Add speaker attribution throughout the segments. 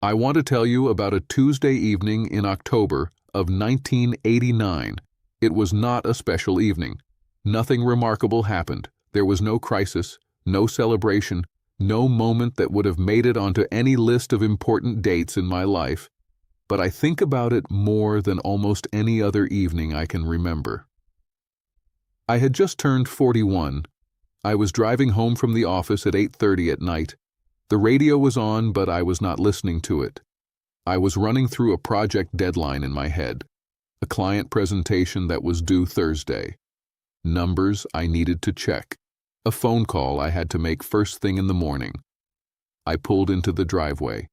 Speaker 1: I want to tell you about a Tuesday evening in October of 1989. It was not a special evening. Nothing remarkable happened. There was no crisis, no celebration, no moment that would have made it onto any list of important dates in my life. But I think about it more than almost any other evening I can remember. I had just turned 41. I was driving home from the office at 8:30 at night. The radio was on, but I was not listening to it. I was running through a project deadline in my head, a client presentation that was due Thursday, numbers I needed to check, a phone call I had to make first thing in the morning. I pulled into the driveway.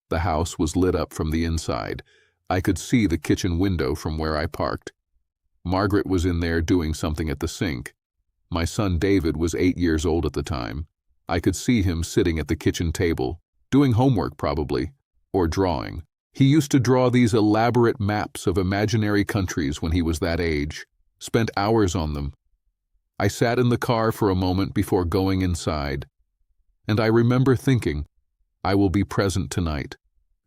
Speaker 1: The house was lit up from the inside. I could see the kitchen window from where I parked. Margaret was in there doing something at the sink. My son David was 8 years old at the time. I could see him sitting at the kitchen table, doing homework probably, or drawing. He used to draw these elaborate maps of imaginary countries when he was that age, spent hours on them. I sat in the car for a moment before going inside, and I remember thinking, I will be present tonight.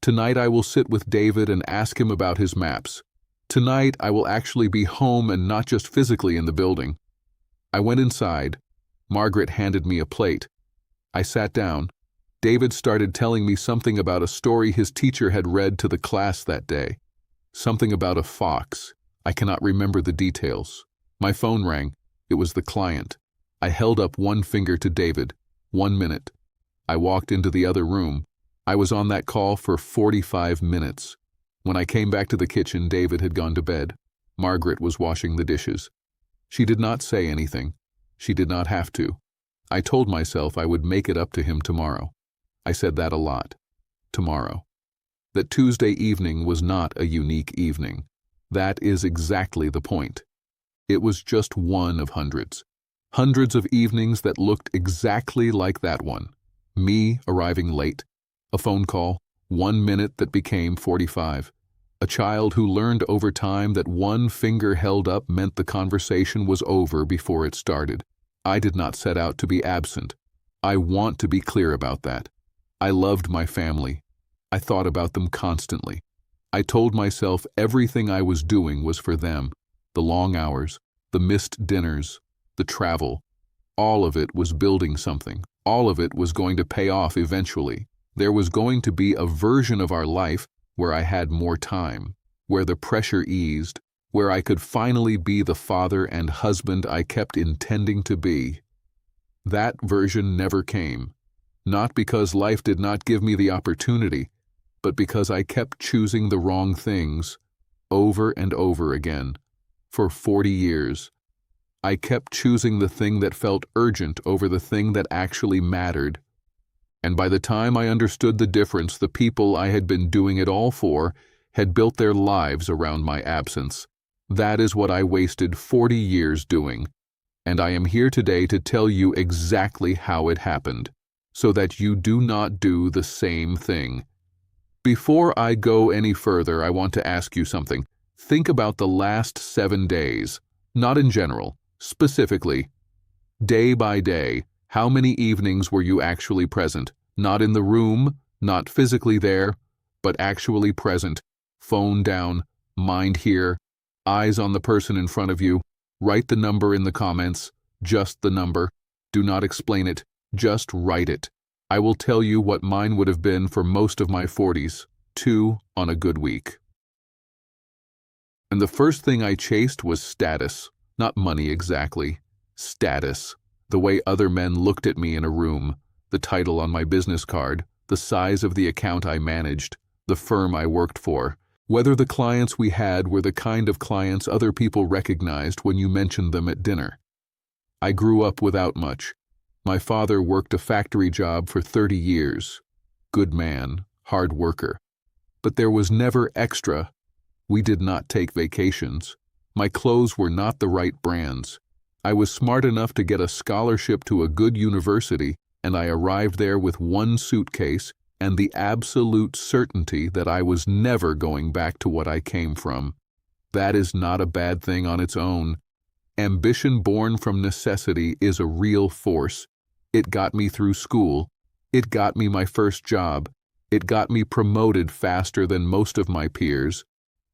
Speaker 1: Tonight I will sit with David and ask him about his maps. Tonight I will actually be home and not just physically in the building. I went inside. Margaret handed me a plate. I sat down. David started telling me something about a story his teacher had read to the class that day. Something about a fox. I cannot remember the details. My phone rang. It was the client. I held up one finger to David. 1 minute. I walked into the other room. I was on that call for 45 minutes. When I came back to the kitchen, David had gone to bed. Margaret was washing the dishes. She did not say anything. She did not have to. I told myself I would make it up to him tomorrow. I said that a lot. Tomorrow. That Tuesday evening was not a unique evening. That is exactly the point. It was just one of hundreds. Hundreds of evenings that looked exactly like that one. Me arriving late. A phone call. 1 minute that became 45. A child who learned over time that one finger held up meant the conversation was over before it started. I did not set out to be absent. I want to be clear about that. I loved my family. I thought about them constantly. I told myself everything I was doing was for them. The long hours, the missed dinners, the travel. All of it was building something. All of it was going to pay off eventually. There was going to be a version of our life where I had more time, where the pressure eased, where I could finally be the father and husband I kept intending to be. That version never came, not because life did not give me the opportunity, but because I kept choosing the wrong things over and over again. For 40 years, I kept choosing the thing that felt urgent over the thing that actually mattered. And by the time I understood the difference, the people I had been doing it all for had built their lives around my absence. That is what I wasted 40 years doing. And I am here today to tell you exactly how it happened, so that you do not do the same thing. Before I go any further, I want to ask you something. Think about the last 7 days, not in general, specifically. Day by day, how many evenings were you actually present? Not in the room, not physically there, but actually present. Phone down, mind here, eyes on the person in front of you. Write the number in the comments, just the number. Do not explain it, just write it. I will tell you what mine would have been for most of my 40s, 2 on a good week. And the first thing I chased was status, not money exactly, status. The way other men looked at me in a room, the title on my business card, the size of the account I managed, the firm I worked for, whether the clients we had were the kind of clients other people recognized when you mentioned them at dinner. I grew up without much. My father worked a factory job for 30 years. Good man, hard worker. But there was never extra. We did not take vacations. My clothes were not the right brands. I was smart enough to get a scholarship to a good university, and I arrived there with one suitcase and the absolute certainty that I was never going back to what I came from. That is not a bad thing on its own. Ambition born from necessity is a real force. It got me through school. It got me my first job. It got me promoted faster than most of my peers.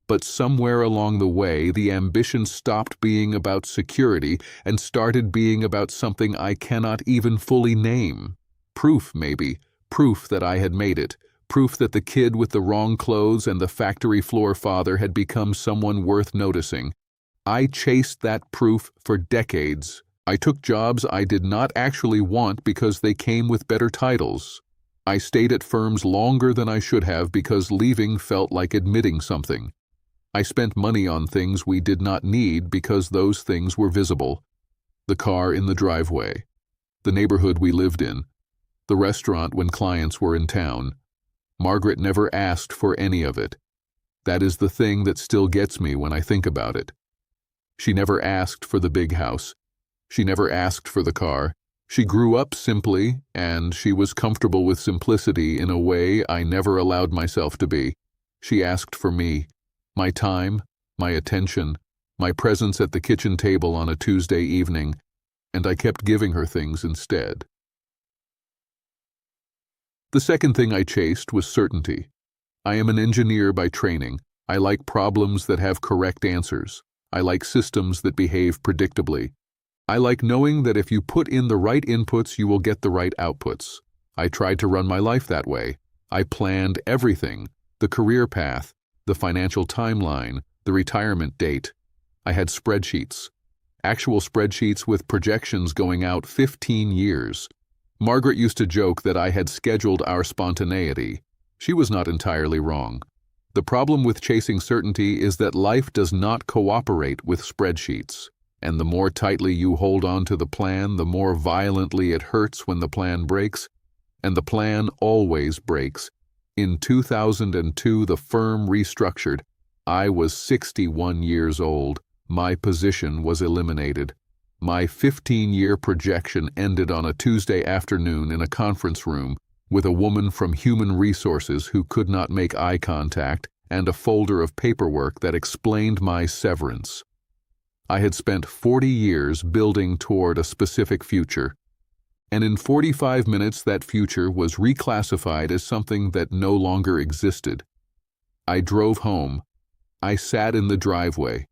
Speaker 1: But somewhere along the way, the ambition stopped being about security and started being about something I cannot even fully name. Proof, maybe. Proof that I had made it. Proof that the kid with the wrong clothes and the factory floor father had become someone worth noticing. I chased that proof for decades. I took jobs I did not actually want because they came with better titles. I stayed at firms longer than I should have because leaving felt like admitting something. I spent money on things we did not need because those things were visible. The car in the driveway, the neighborhood we lived in, the restaurant when clients were in town. Margaret never asked for any of it. That is the thing that still gets me when I think about it. She never asked for the big house. She never asked for the car. She grew up simply, and she was comfortable with simplicity in a way I never allowed myself to be. She asked for me. My time, my attention, my presence at the kitchen table on a Tuesday evening, and I kept giving her things instead. The second thing I chased was certainty. I am an engineer by training. I like problems that have correct answers. I like systems that behave predictably. I like knowing that if you put in the right inputs, you will get the right outputs. I tried to run my life that way. I planned everything, the career path, the financial timeline, the retirement date. I had spreadsheets. Actual spreadsheets with projections going out 15 years. Margaret used to joke that I had scheduled our spontaneity. She was not entirely wrong. The problem with chasing certainty is that life does not cooperate with spreadsheets. And the more tightly you hold on to the plan, the more violently it hurts when the plan breaks. And the plan always breaks. In 2002, the firm restructured. I was 61 years old. My position was eliminated. My 15-year projection ended on a Tuesday afternoon in a conference room with a woman from Human Resources who could not make eye contact and a folder of paperwork that explained my severance. I had spent 40 years building toward a specific future. And in 45 minutes that future was reclassified as something that no longer existed. I drove home. I sat in the driveway.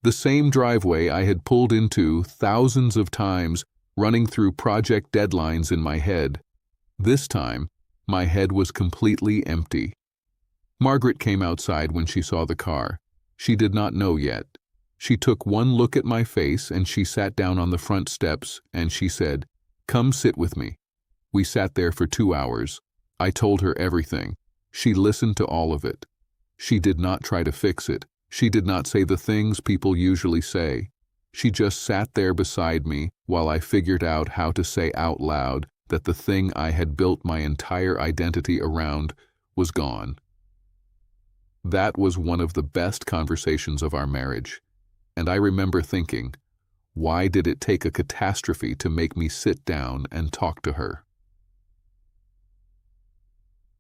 Speaker 1: The same driveway I had pulled into thousands of times, running through project deadlines in my head. This time, my head was completely empty. Margaret came outside when she saw the car. She did not know yet. She took one look at my face and she sat down on the front steps and she said, "Come sit with me." We sat there for 2 hours. I told her everything. She listened to all of it. She did not try to fix it. She did not say the things people usually say. She just sat there beside me while I figured out how to say out loud that the thing I had built my entire identity around was gone. That was one of the best conversations of our marriage. And I remember thinking, why did it take a catastrophe to make me sit down and talk to her?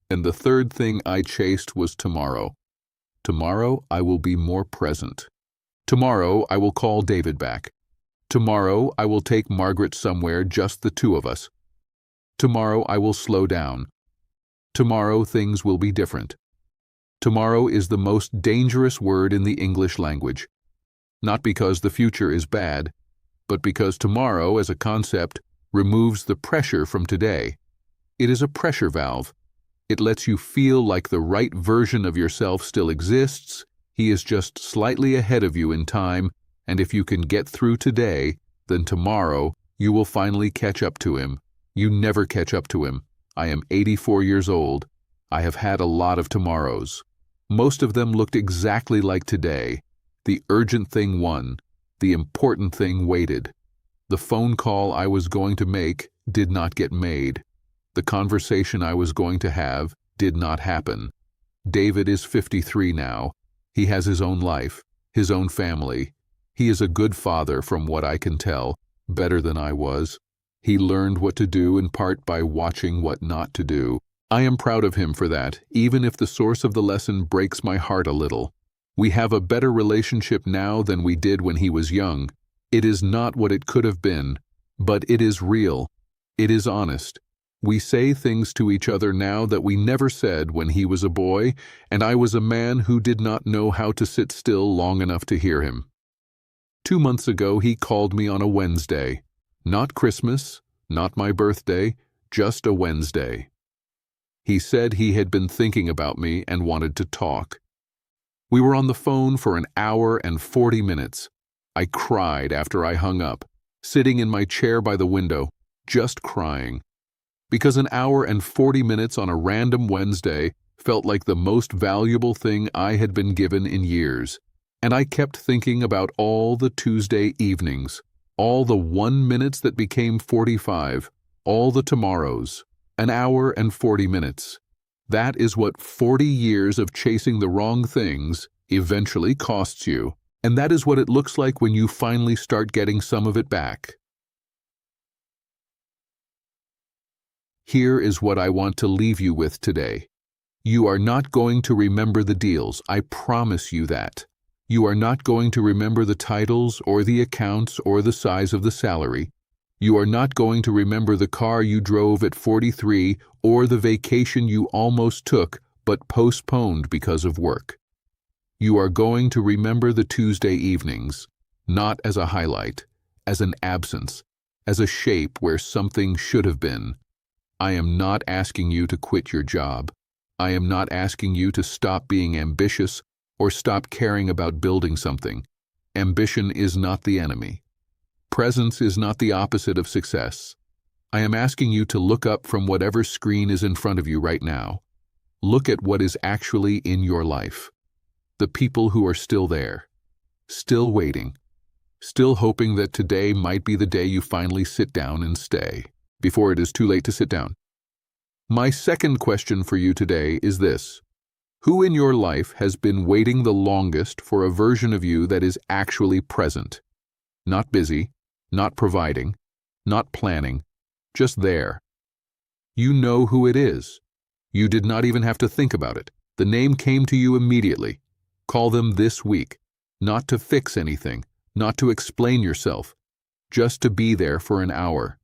Speaker 1: And the third thing I chased was tomorrow. Tomorrow I will be more present. Tomorrow I will call David back. Tomorrow I will take Margaret somewhere, just the two of us. Tomorrow I will slow down. Tomorrow things will be different. Tomorrow is the most dangerous word in the English language. Not because the future is bad, but because tomorrow as a concept removes the pressure from today. It is a pressure valve. It lets you feel like the right version of yourself still exists. He is just slightly ahead of you in time, and if you can get through today, then tomorrow you will finally catch up to him. You never catch up to him. I am 84 years old. I have had a lot of tomorrows. Most of them looked exactly like today. The urgent thing won. The important thing waited. The phone call I was going to make did not get made. The conversation I was going to have did not happen. David is 53 now. He has his own life, his own family. He is a good father from what I can tell, better than I was. He learned what to do in part by watching what not to do. I am proud of him for that, even if the source of the lesson breaks my heart a little. We have a better relationship now than we did when he was young. It is not what it could have been, but it is real. It is honest. We say things to each other now that we never said when he was a boy, and I was a man who did not know how to sit still long enough to hear him. 2 months ago, he called me on a Wednesday. Not Christmas, not my birthday, just a Wednesday. He said he had been thinking about me and wanted to talk. We were on the phone for an hour and 40 minutes. I cried after I hung up, sitting in my chair by the window, just crying. Because an hour and 40 minutes on a random Wednesday felt like the most valuable thing I had been given in years. And I kept thinking about all the Tuesday evenings, all the 1 minutes that became 45, all the tomorrows, an hour and 40 minutes. That is what 40 years of chasing the wrong things eventually costs you. And that is what it looks like when you finally start getting some of it back. Here is what I want to leave you with today. You are not going to remember the deals, I promise you that. You are not going to remember the titles or the accounts or the size of the salary. You are not going to remember the car you drove at 43 or the vacation you almost took but postponed because of work. You are going to remember the Tuesday evenings, not as a highlight, as an absence, as a shape where something should have been. I am not asking you to quit your job. I am not asking you to stop being ambitious or stop caring about building something. Ambition is not the enemy. Presence is not the opposite of success. I am asking you to look up from whatever screen is in front of you right now. Look at what is actually in your life. The people who are still there, still waiting, still hoping that today might be the day you finally sit down and stay, before it is too late to sit down. My second question for you today is this. Who in your life has been waiting the longest for a version of you that is actually present? Not busy, not providing, not planning, just there. You know who it is. You did not even have to think about it. The name came to you immediately. Call them this week, not to fix anything, not to explain yourself, just to be there for an hour.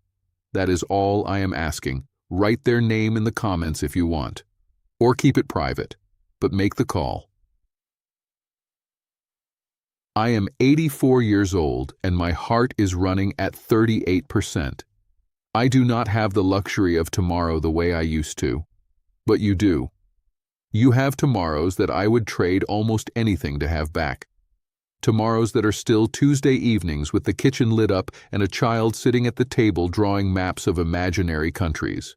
Speaker 1: That is all I am asking. Write their name in the comments if you want, or keep it private, but make the call. I am 84 years old and my heart is running at 38%. I do not have the luxury of tomorrow the way I used to, but you do. You have tomorrows that I would trade almost anything to have back. Tomorrows that are still Tuesday evenings with the kitchen lit up and a child sitting at the table drawing maps of imaginary countries.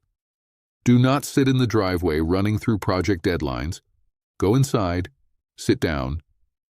Speaker 1: Do not sit in the driveway running through project deadlines. Go inside, sit down,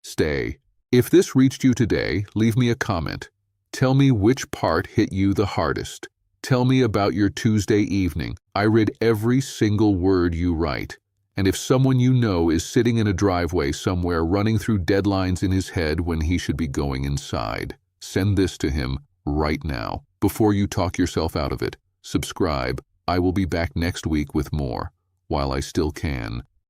Speaker 1: stay. If this reached you today, leave me a comment. Tell me which part hit you the hardest. Tell me about your Tuesday evening. I read every single word you write. And if someone you know is sitting in a driveway somewhere running through deadlines in his head when he should be going inside, send this to him right now, before you talk yourself out of it. Subscribe. I will be back next week with more, while I still can.